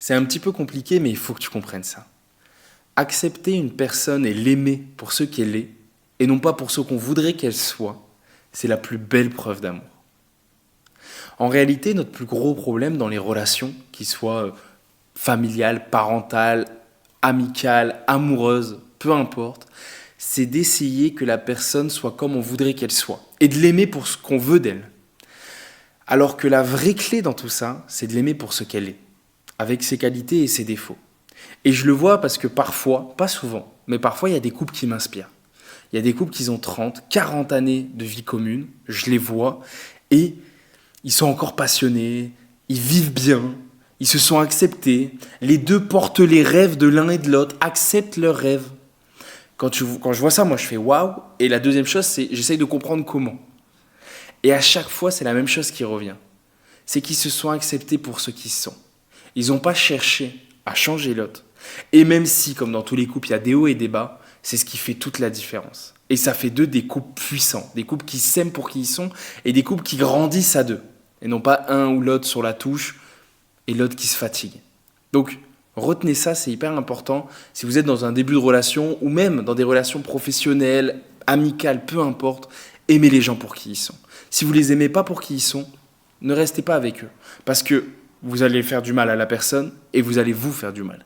C'est un petit peu compliqué, mais il faut que tu comprennes ça. Accepter une personne et l'aimer pour ce qu'elle est, et non pas pour ce qu'on voudrait qu'elle soit, c'est la plus belle preuve d'amour. En réalité, notre plus gros problème dans les relations, qu'ils soient familiales, parentales, amicales, amoureuses, peu importe, c'est d'essayer que la personne soit comme on voudrait qu'elle soit, et de l'aimer pour ce qu'on veut d'elle. Alors que la vraie clé dans tout ça, c'est de l'aimer pour ce qu'elle est, avec ses qualités et ses défauts. Et je le vois parce que parfois, pas souvent, mais parfois il y a des couples qui m'inspirent. Il y a des couples qui ont 30, 40 années de vie commune, je les vois, et ils sont encore passionnés, ils vivent bien, ils se sont acceptés, les deux portent les rêves de l'un et de l'autre, acceptent leurs rêves. Quand je vois ça, moi je fais waouh, et la deuxième chose, c'est j'essaye de comprendre comment. Et à chaque fois, c'est la même chose qui revient. C'est qu'ils se sont acceptés pour ce qu'ils sont. Ils n'ont pas cherché à changer l'autre. Et même si, comme dans tous les couples, il y a des hauts et des bas, c'est ce qui fait toute la différence. Et ça fait d'eux des couples puissants, des couples qui s'aiment pour qui ils sont, et des couples qui grandissent à deux. Et non pas un ou l'autre sur la touche, et l'autre qui se fatigue. Donc, retenez ça, c'est hyper important. Si vous êtes dans un début de relation, ou même dans des relations professionnelles, amicales, peu importe, aimez les gens pour qui ils sont. Si vous les aimez pas pour qui ils sont, ne restez pas avec eux. Parce que vous allez faire du mal à la personne, et vous allez vous faire du mal.